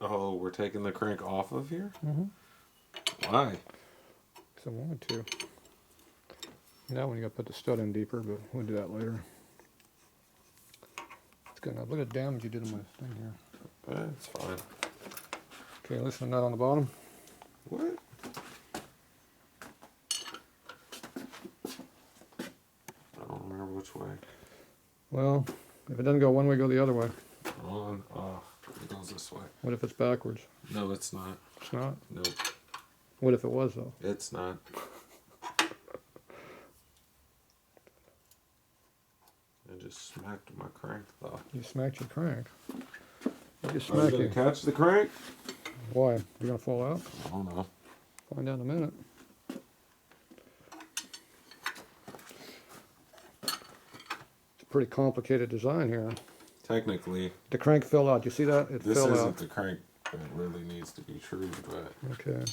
Oh, we're taking the crank off of here? Mm-hmm. Why? Because I wanted to. Now when you got to put the stud in deeper, but we'll do that later. It's good enough. Look at the damage you did on my thing here. It's fine. Okay, listen to that on the bottom. What? I don't remember which way. Well, if it doesn't go one way, go the other way. On, off. It goes this way. What if it's backwards? No, it's not. It's not? Nope. What if it was, though? It's not. I just smacked my crank, though. You smacked your crank. You just Are you smacked going it. to catch the crank? Why? You're going to fall out? I don't know. Find out in a minute. It's a pretty complicated design here. Technically, The crank fell out. You see that? It this fell isn't out. the crank that really needs to be true, but... Okay.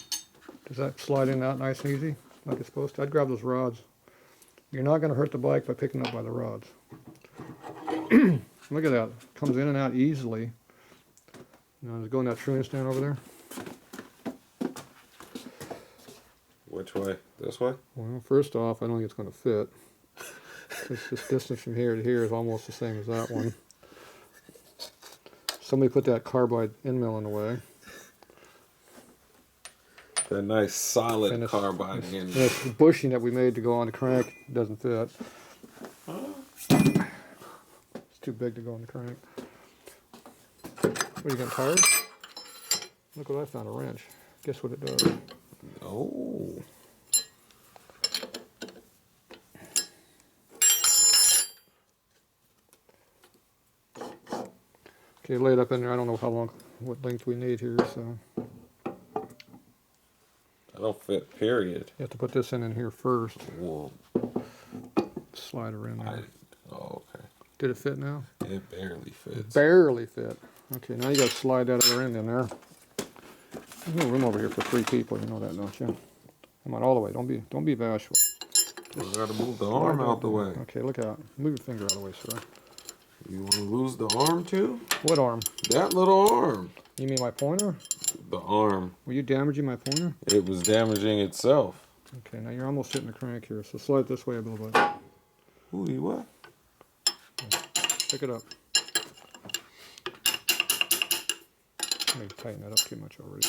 Does that slide in and out nice and easy, like it's supposed to? I'd grab those rods. You're not going to hurt the bike by picking up by the rods. Look at that. It comes in and out easily. You know, go in that truant stand over there. Which way? This way? Well, first off, I don't think it's going to fit. This distance from here to here is almost the same as that one. Somebody put that carbide end mill in the way. That nice solid And carbide end. And this bushing that we made to go on the crank doesn't fit. It's too big to go on the crank. What, are you getting tired? Look what I found, a wrench. Guess what it does? Oh. Okay, lay it up in there. I don't know how long, what length we need here, so I don't fit, period. you have to put this in here first. Whoa. Slide her in there. Oh, okay. Did it fit now? It barely fits. Barely fit. Okay, now you got to slide that other end in there. There's no room over here for 3 people. You know that, don't you? Come on, all the way. Don't be bashful. We gotta move the arm out the way. Okay, look out. Move your finger out of the way, sir. You want to lose the arm too? What arm? That little arm. You mean my pointer? The arm. Were you damaging my pointer? It was damaging itself. Okay, now you're almost hitting the crank here, so slide this way a little bit. Ooh, you what? Pick it up. Maybe tighten that up too much already.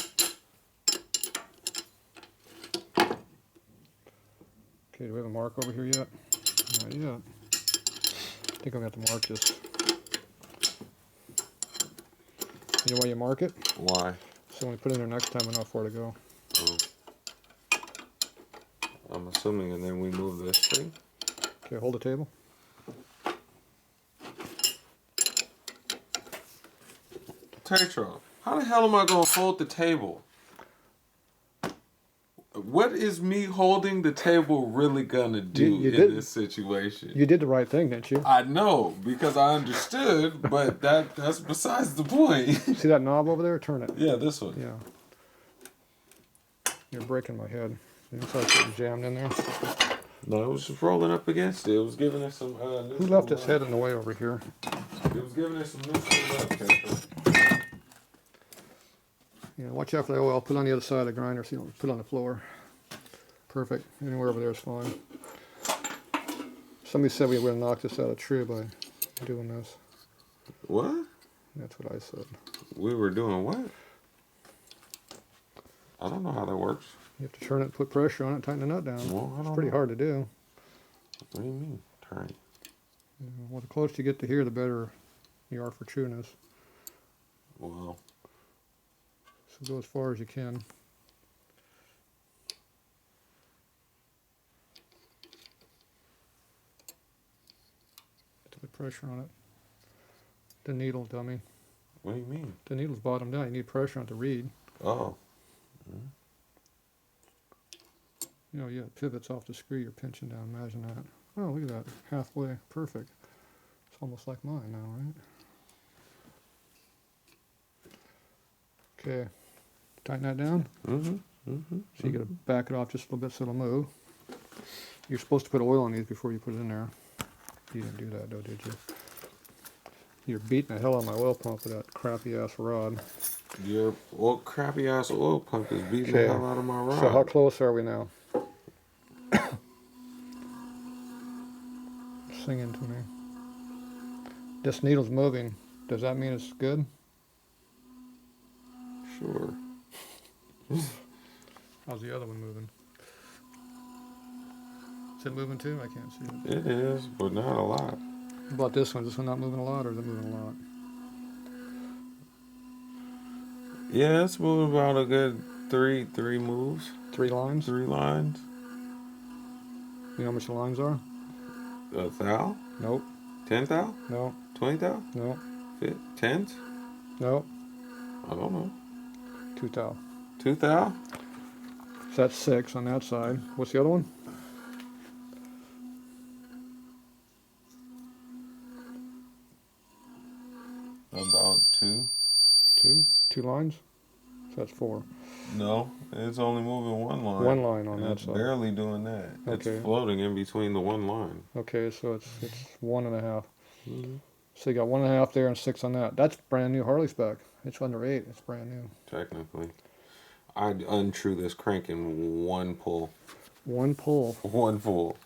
Okay, do we have a mark over here yet? Not yet. I think I'm going to have to mark this. You know why you mark it? Why? So when we put it in there next time, we know how far to go. Oh. I'm assuming, and then we move this thing. Okay, hold the table. Tatro, how the hell am I going to hold the table? What is me holding the table really going to do in this situation? You did the right thing, didn't you? I know, because I understood, but that's besides the point. See that knob over there? Turn it. Yeah, this one. Yeah. You're breaking my head. The inside's getting jammed in there. No, it was just rolling up against it. It was giving us some... Who left his head in the way over here? It was giving us some neutral love, Tatro. Yeah, watch out for the oil. Put it on the other side of the grinder so you don't put it on the floor. Perfect. Anywhere over there is fine. Somebody said we would have knocked this out of tree by doing this. What? That's what I said. We were doing what? I don't know how that works. You have to turn it, put pressure on it, tighten the nut down. Well, I don't It's pretty know. hard to do. What do you mean, turn? Well, the closer you get to here, the better you are for trueness. Well, So go as far as you can. To put pressure on it. The needle, dummy. what do you mean? The needle's bottomed out. You need pressure on it to read. Oh. You know, yeah, it pivots off the screw. You're pinching down. Imagine that. Oh, look at that. Halfway. Perfect. It's almost like mine now, right? Okay. Tighten that down. Mm-hmm. Mm-hmm. So you got to back it off just a little bit so it'll move. You're supposed to put oil on these before you put it in there. You didn't do that though, did you? You're beating the hell out of my oil pump with that crappy ass rod. Your crappy ass oil pump is beating the hell out of my rod. So how close are we now? Singing to me. This needle's moving. Does that mean it's good? Sure. How's the other one moving? Is it moving too? I can't see it. It is, but not a lot. How about this one? Is this one not moving a lot, or is it moving a lot? Yeah, it's moving about a good three moves. 3 lines? 3 lines. You know how much the lines are? 1,000? Nope. 10,000? No. 20,000? No. 10s? No. I don't know. 2,000. 2,000? So that's 6 on that side. What's the other one? About 2. 2. 2 lines? So that's 4. No, it's only moving 1 line. 1 line on and that it's side. barely doing that. Okay. It's floating in between the 1 line. Okay, so it's 1.5. Mm-hmm. So you got 1.5 there and 6 on that. That's brand new Harley spec. It's under 8. It's brand new. Technically. I'd untrue this crank in 1 pull. 1 pull. 1 pull.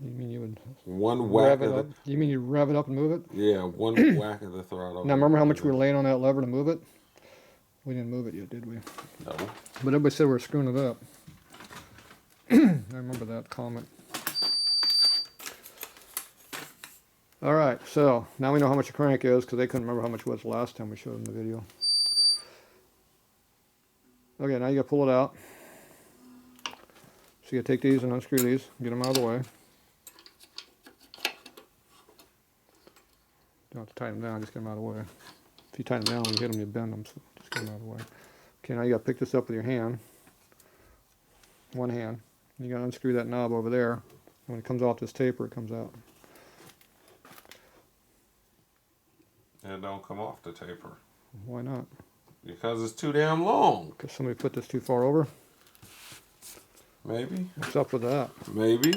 You mean you would 1 whack of it up? You mean you rev it up and move it? Yeah, 1 whack of the throttle. Now remember how much we were laying on that lever to move it? We didn't move it yet, did we? No. But everybody said we were screwing it up. I remember that comment. All right, so now we know how much the crank is because they couldn't remember how much it was the last time we showed them the video. Okay, now you got to pull it out. So you got to take these and unscrew these, get them out of the way. Don't have to tighten them down, just get them out of the way. If you tighten them down, when you hit them, you bend them, so just get them out of the way. Okay, now you got to pick this up with your hand. 1 hand. You got to unscrew that knob over there. And when it comes off this taper, it comes out. It don't come off the taper. Why not? Because it's too damn long. Because somebody put this too far over? Maybe. What's up with that? Maybe.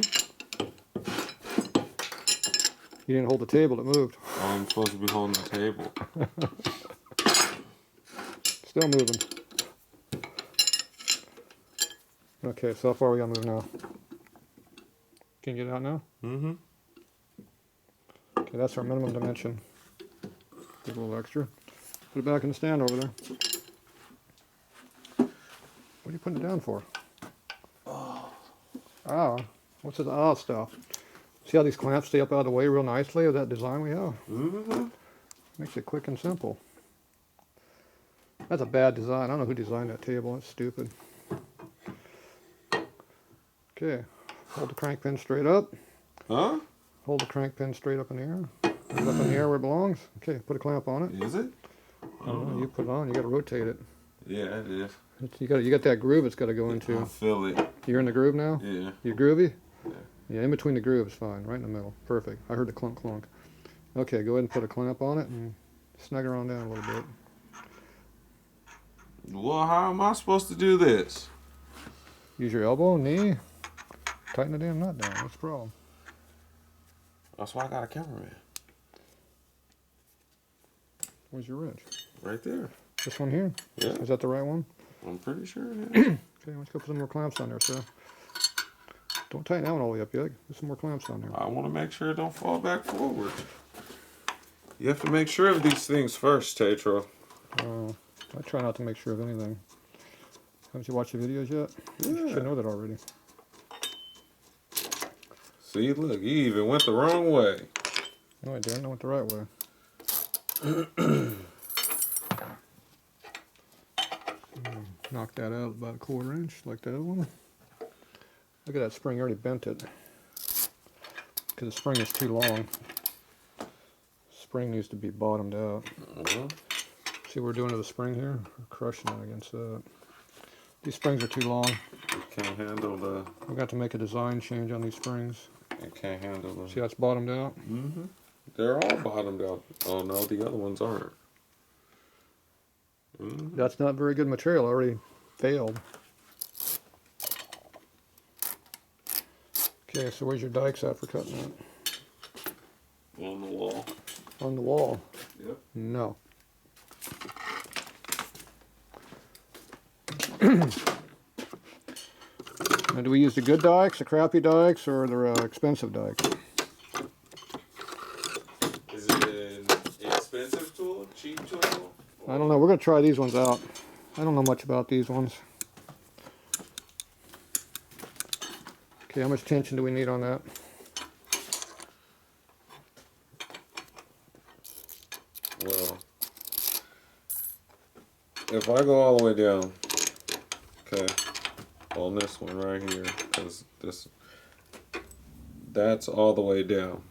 You didn't hold the table, it moved. Oh, I'm supposed to be holding the table. Still moving. Okay, so how far are we gotta move now? Can you get it out now? Mm-hmm. Okay, that's our minimum dimension. Give a little extra. Put it back in the stand over there. What are you putting it down for? Ah, what's this stuff? See how these clamps stay up out of the way real nicely with that design we have? Mm-hmm. Makes it quick and simple. That's a bad design. I don't know who designed that table. That's stupid. Okay, hold the crank pin straight up. Huh? Hold the crank pin straight up in the air. Put it up in the air where it belongs. Okay, put a clamp on it. Is it? I don't know, you put it on, you got to rotate it. Yeah, it is. You got that groove it's got to go I into. feel it. You're in the groove now? Yeah. You groovy? Yeah. Yeah, in between the grooves, fine. Right in the middle. Perfect. I heard the clunk clunk. Okay, go ahead and put a clamp on it and snug it on down a little bit. Well, how am I supposed to do this? Use your elbow, knee, tighten the damn nut down. What's the problem? That's why I got a cameraman. Where's your wrench? Right there. This one here? Yeah. Is that the right one? I'm pretty sure it is. Okay, let's go put some more clamps on there, sir. Don't tighten that one all the way up yet. Put some more clamps on there. I want to make sure it don't fall back forward. You have to make sure of these things first, Tatro. I try not to make sure of anything. Haven't you watched the videos yet? Yeah. You should know that already. See, look, you even went the wrong way. No, I didn't. I went the right way. Knock that out about a 1/4 inch, like that other one. Look at that spring, I already bent it. Because the spring is too long. Spring needs to be bottomed out. See what we're doing to the spring here? We're crushing it against that. These springs are too long. You can't handle the... We've got to make a design change on these springs. You can't handle the... See how it's bottomed out? Mm-hmm. They're all bottomed out. Oh, no, the other ones aren't. Mm-hmm. That's not very good material. I already failed. Okay, so where's your dikes at for cutting that? On the wall. On the wall. Yep. No. Now, do we use the good dikes, the crappy dikes, or the expensive dikes? Is it an expensive tool, cheap tool? I don't know. We're going to try these ones out. I don't know much about these ones. Okay, how much tension do we need on that? Well, if I go all the way down, okay, on this one right here, because that's all the way down,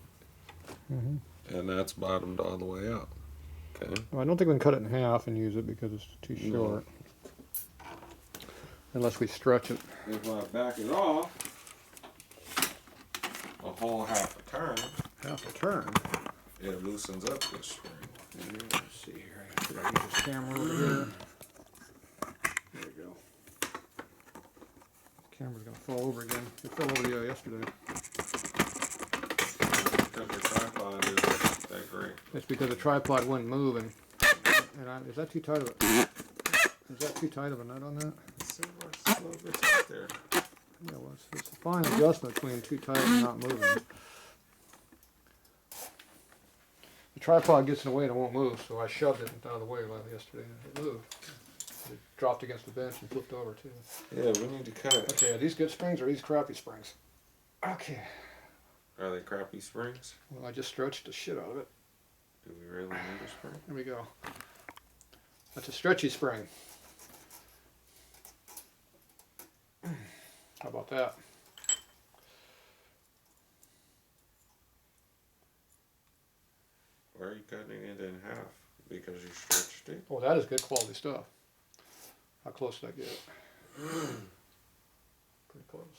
and that's bottomed all the way out. Okay. Well, I don't think we can cut it in half and use it because it's too short. Unless we stretch it. If I back it off a whole half a turn, Half a turn. it loosens up this spring. Let's see here. I should use this camera over here. There we go. Camera's gonna fall over again. It fell over yesterday. Because the tripod isn't that great. It's because the tripod wouldn't move, and is that too tight of a? Is that too tight of a nut on that? It's a little bit tight there. Yeah, well, it's a fine adjustment between too tight and not moving. The tripod gets in the way and it won't move, so I shoved it out of the way yesterday and it moved. It dropped against the bench and flipped over too. Yeah, we need to cut it. Okay, are these good springs or are these crappy springs? Okay. Are they crappy springs? Well, I just stretched the shit out of it. Do we really need a spring? There we go. That's a stretchy spring. How about that? Why are you cutting it in half? Because you stretched it? Oh, that is good quality stuff. How close did I get? Pretty close.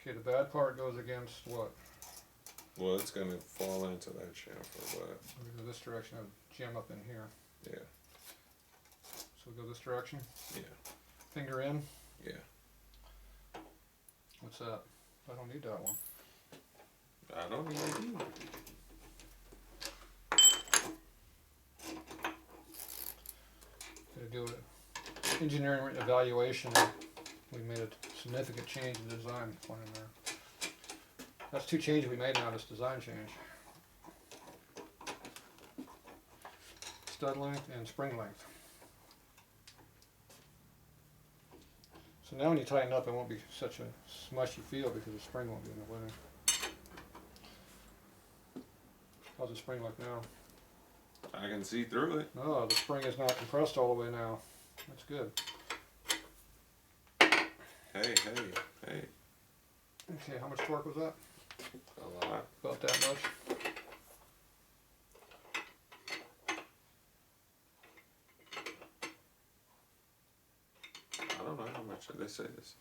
Okay, the bad part goes against what? Well, it's going to fall into that shaft or what? So we go this direction, I'll jam up in here. Yeah. So we go this direction? Yeah. Finger in? Yeah. What's that? I don't need that one. I don't need it either. Gonna do an engineering evaluation. We made a significant change in the design plan there. That's two changes we made now, this design change. Stud length and spring length. So now when you tighten up, it won't be such a smushy feel because the spring won't be in the way. How's the spring look now? I can see through it. No, the spring is not compressed all the way now. That's good. Hey. Okay, how much torque was that? A lot. About that much. I don't know how much did they say this.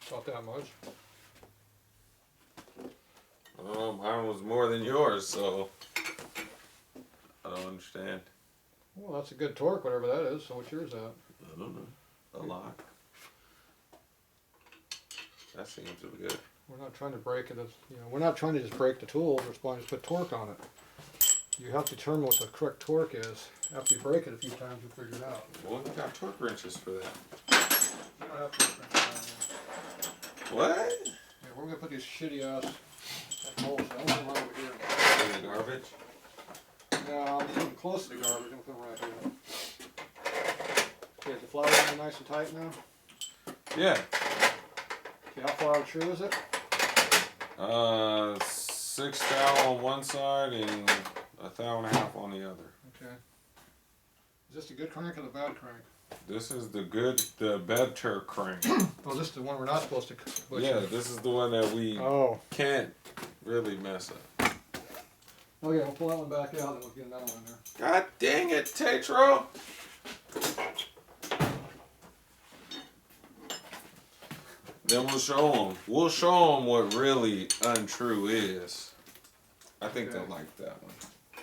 About that much. Oh, mine was more than yours, so I don't understand. Well, that's a good torque, whatever that is. So what's yours at? I don't know. A lot. That seems to be good. We're not trying to break it. We're not trying to just break the tool. We're trying to put torque on it. You have to determine what the correct torque is. After you break it a few times, you figure it out. Well, we got torque wrenches for that. You don't have torque wrenches on What? there. Yeah, we're gonna put these shitty ass bolts. I don't know over here. In the garbage? No, I'm putting them close to the garbage. I'm putting them right here. Okay, is the flywheel nice and tight now? Yeah. Okay, how far out true is it? 6 thou on one side and 1.5 thou on the other. Okay. Is this the good crank or the bad crank? This is the better crank. Oh, this is the one we're not supposed to butcher. Yeah, this is the one that we can't really mess up. Okay, we'll pull that one back out and we'll get another one in there. God dang it, Tatro! Then we'll show them. We'll show them what really untrue is. I think they'll like that one.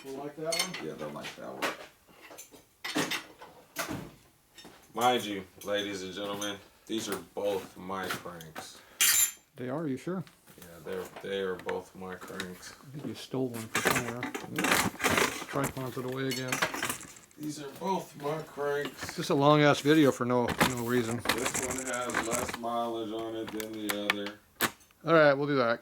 We'll like that one? Yeah, they'll like that one. Mind you, ladies and gentlemen, These are both my cranks. They are, you sure? Yeah, they are both my cranks. I think you stole one from somewhere. Tripods it away again. These are both my cranks. Just a long ass video for no reason. This one has less mileage on it than the other. Alright, we'll do that.